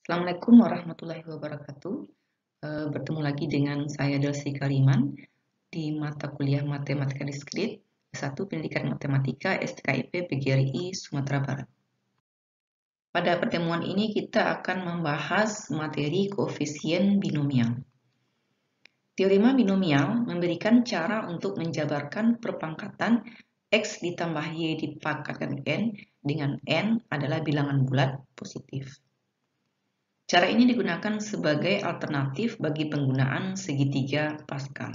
Assalamualaikum warahmatullahi wabarakatuh. Bertemu lagi dengan saya Delsi Kariman di mata kuliah Matematika Diskrit S1 Pendidikan Matematika STKIP PGRI Sumatera Barat. Pada pertemuan ini kita akan membahas materi koefisien binomial. Teorema binomial memberikan cara untuk menjabarkan perpangkatan X ditambah Y dipangkatkan N dengan N adalah bilangan bulat positif. Cara ini digunakan sebagai alternatif bagi penggunaan segitiga Pascal.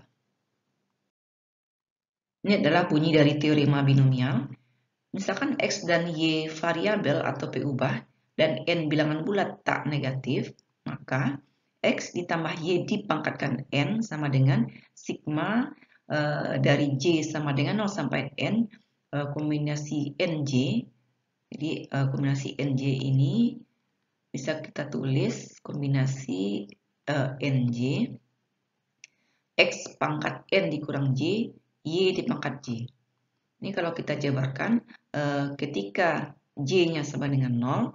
Ini adalah bunyi dari teorema binomial. Misalkan X dan Y variabel atau P ubah dan N bilangan bulat tak negatif, maka X ditambah Y dipangkatkan N sama dengan sigma dari J sama dengan 0 sampai N kombinasi NJ. Jadi kombinasi NJ ini bisa kita tulis kombinasi NJ X pangkat N dikurang J, Y dipangkat J. Ini kalau kita jabarkan, ketika J-nya sama dengan 0,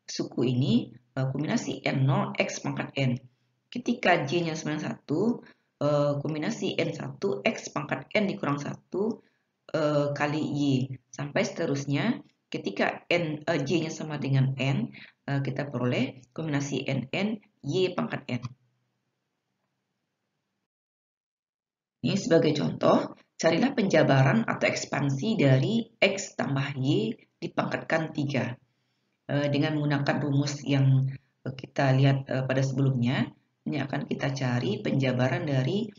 suku ini kombinasi N0 X pangkat N. Ketika J-nya sama dengan 1, kombinasi N1 X pangkat N dikurang 1 kali Y. Sampai seterusnya, ketika J-nya sama dengan N, kita peroleh kombinasi NN Y pangkat N. Ini sebagai contoh, carilah penjabaran atau ekspansi dari X tambah Y dipangkatkan 3. Dengan menggunakan rumus yang kita lihat pada sebelumnya, ini akan kita cari penjabaran dari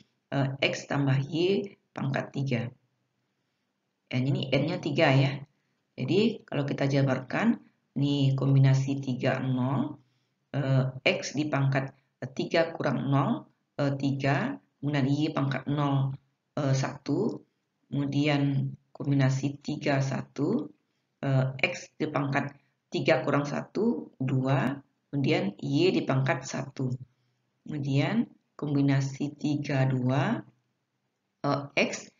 X tambah Y pangkat 3. Dan ini N-nya 3 ya. Jadi kalau kita jabarkan, ini kombinasi 3, 0, X dipangkat 3 kurang 0, 3, kemudian Y pangkat 0, 1, kemudian kombinasi 3, 1, X dipangkat 3 kurang 1, 2, kemudian Y dipangkat 1. Kemudian kombinasi 3, 2, X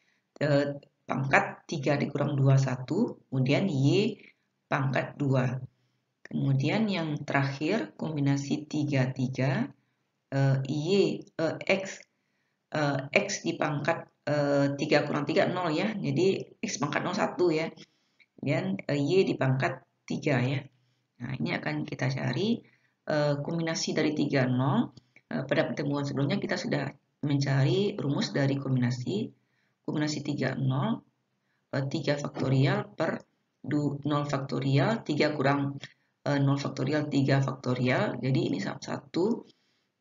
pangkat 3 dikurang 2, 1, kemudian Y pangkat 2. Kemudian yang terakhir kombinasi 3, 3, X dipangkat 3 kurang 3, 0 ya. Jadi X pangkat 0, 1 ya. Dan Y dipangkat 3 ya. Nah, ini akan kita cari kombinasi dari 3, 0. Pada pertemuan sebelumnya kita sudah mencari rumus dari kombinasi 3, 0, 3 faktorial per 0 faktorial, 3 kurang 0 faktorial, 3 faktorial. Jadi ini 1.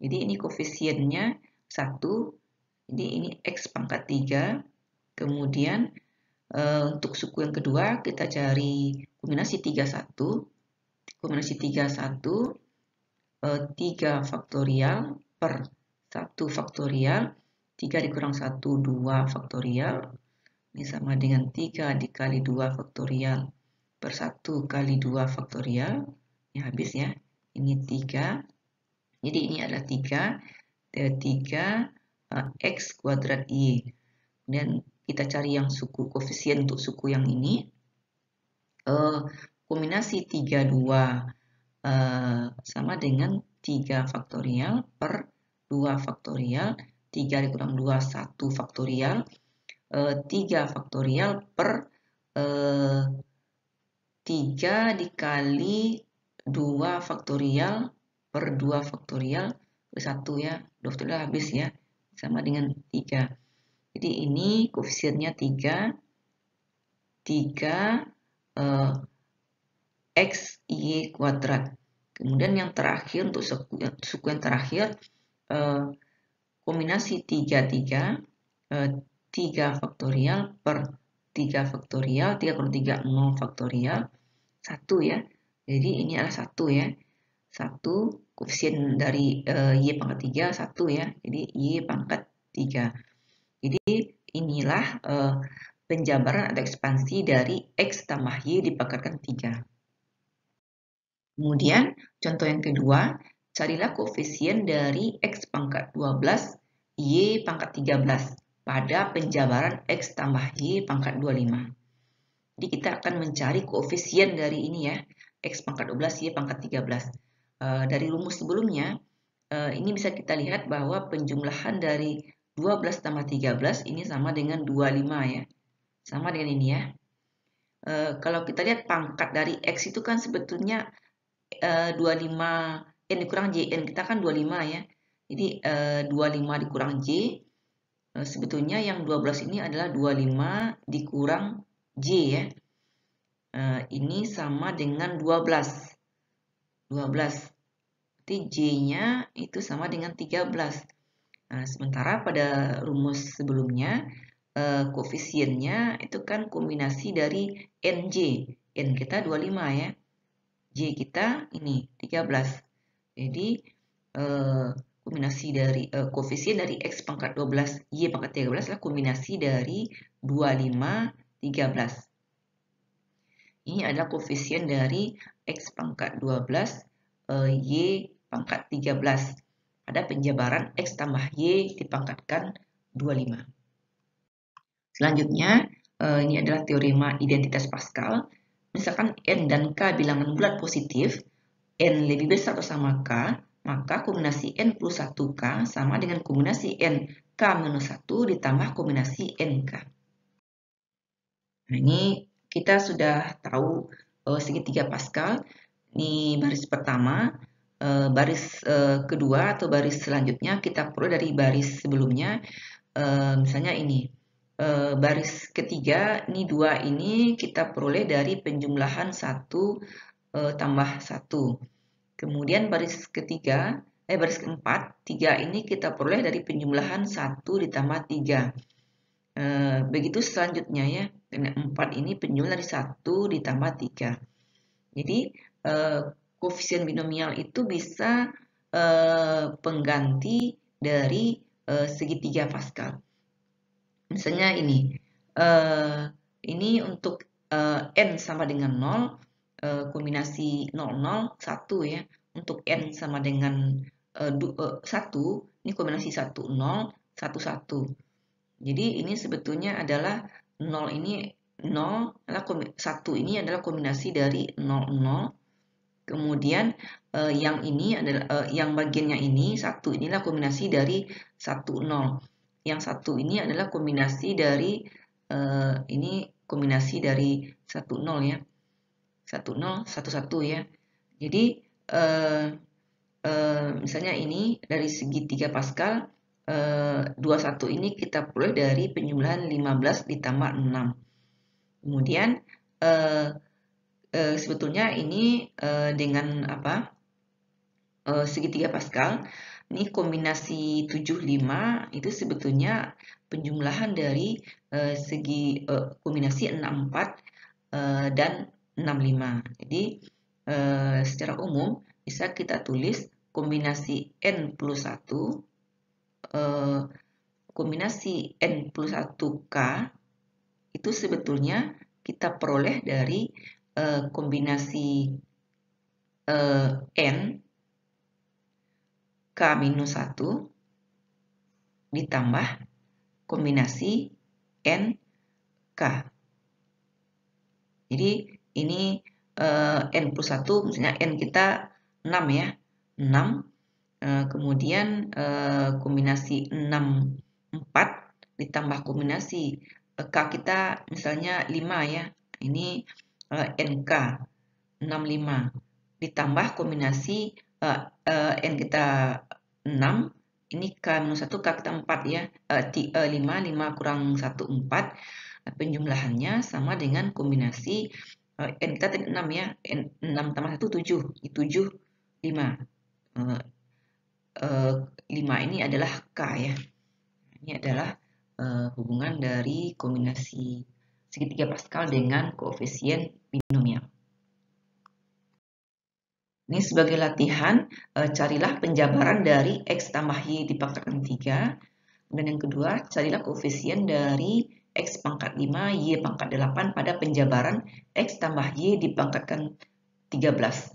Jadi ini koefisiennya 1. Jadi ini X pangkat 3. Kemudian untuk suku yang kedua kita cari kombinasi 3, 1. Kombinasi 3, 1. 3 faktorial per 1 faktorial. 3 dikurang 1, 2 faktorial. Ini sama dengan 3 dikali 2 faktorial per 1 kali 2 faktorial. Ini habis ya. Ini 3. Jadi ini adalah 3 X kuadrat Y. Dan kita cari yang suku koefisien untuk suku yang ini. Kombinasi 3, 2 sama dengan 3 faktorial per 2 faktorial. 3 dikurang 2, 1 faktorial. 3 faktorial per 3 dikali 2 faktorial per 2 faktorial per 1 ya. 2 faktorial habis ya. Sama dengan 3. Jadi ini koefisiennya 3 X Y kuadrat. Kemudian yang terakhir untuk suku yang terakhir kombinasi 3, 3 3 faktorial per 3 faktorial, 3 kurang 3, 0 faktorial, 1 ya. Jadi ini adalah 1 ya. 1 koefisien dari Y pangkat 3, 1 ya. Jadi Y pangkat 3. Jadi inilah penjabaran atau ekspansi dari X tambah Y dipangkatkan 3. Kemudian contoh yang kedua, carilah koefisien dari X pangkat 12, Y pangkat 13. Pada penjabaran X tambah Y pangkat 25. Jadi kita akan mencari koefisien dari ini ya. X pangkat 12, Y pangkat 13. dari rumus sebelumnya, ini bisa kita lihat bahwa penjumlahan dari 12 tambah 13 ini sama dengan 25 ya. Sama dengan ini ya. Kalau kita lihat pangkat dari X itu kan sebetulnya 25 N dikurang J. N kita kan 25 ya. Jadi 25 dikurang J. Sebetulnya yang 12 ini adalah 25 dikurang J ya. Ini sama dengan 12. 12. Berarti J-nya itu sama dengan 13. Nah, sementara pada rumus sebelumnya, koefisiennya itu kan kombinasi dari NJ. N kita 25 ya. J kita ini 13. Jadi, kombinasi dari koefisien dari X pangkat 12, Y pangkat 13 adalah kombinasi dari 25, 13. Ini adalah koefisien dari X pangkat 12, Y pangkat 13 pada penjabaran X tambah Y dipangkatkan 25. Selanjutnya, ini adalah teorema identitas Pascal. Misalkan N dan K bilangan bulat positif, N lebih besar atau sama K, maka kombinasi N plus 1K sama dengan kombinasi N K minus 1 ditambah kombinasi NK. Nah, ini kita sudah tahu segitiga Pascal. Ini baris pertama. Baris kedua atau baris selanjutnya kita peroleh dari baris sebelumnya. Misalnya ini baris ketiga, ini 2 ini kita peroleh dari penjumlahan 1 tambah 1. Kemudian baris ketiga, baris keempat, 3 ini kita peroleh dari penjumlahan 1 ditambah 3. Begitu selanjutnya ya, 4 ini penjumlahan dari 1 ditambah 3. Jadi koefisien binomial itu bisa pengganti dari segitiga Pascal. Misalnya ini untuk N sama dengan 0, kombinasi 0, 0, 1 ya. Untuk N sama dengan 1, ini kombinasi 1, 0, 1, 1. Jadi ini sebetulnya adalah 0 ini 0, 1 ini adalah kombinasi dari 0, 0. Kemudian yang ini adalah yang bagiannya ini 1 inilah kombinasi dari 1, 0. Yang 1 ini adalah kombinasi dari ini kombinasi dari 1, 0 ya. 1, 0, 1, 1 ya. Jadi misalnya ini dari segitiga Pascal 21 ini kita peroleh dari penjumlahan 15 ditambah 6. Kemudian sebetulnya ini dengan segitiga Pascal, ini kombinasi 75 itu sebetulnya penjumlahan dari kombinasi 64 dan 65. Jadi secara umum bisa kita tulis kombinasi N plus 1 kombinasi N plus 1K itu sebetulnya kita peroleh dari kombinasi N K minus 1 ditambah kombinasi N K. Jadi ini N plus 1, misalnya N kita 6 ya. 6. Kemudian kombinasi 6, 4 ditambah kombinasi K kita misalnya 5 ya. Ini NK 65 ditambah kombinasi N kita 6, ini K minus 1, K kita 4 ya. 5 kurang 1, 4. Penjumlahannya sama dengan kombinasi N kita tadi 6 ya. 6 tambah 1, 7. 7, 5. 5 ini adalah K ya. Ini adalah hubungan dari kombinasi segitiga Pascal dengan koefisien binomial. Ini sebagai latihan, carilah penjabaran dari X tambah Y dipangkatkan 3. Dan yang kedua, carilah koefisien dari X pangkat 5, Y pangkat 8 pada penjabaran X tambah Y dipangkatkan 13.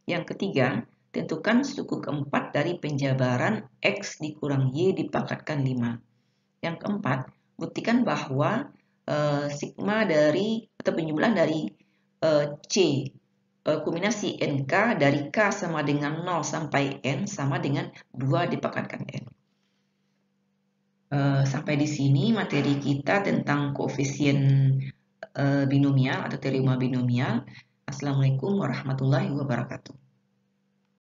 Yang ketiga, tentukan suku keempat dari penjabaran X dikurang Y dipangkatkan 5. Yang keempat, buktikan bahwa sigma dari atau penjumlahan dari C kombinasi NK dari K sama dengan 0 sampai N sama dengan 2 dipangkatkan N. Sampai di sini materi kita tentang koefisien binomial atau teorema binomial. Assalamualaikum warahmatullahi wabarakatuh.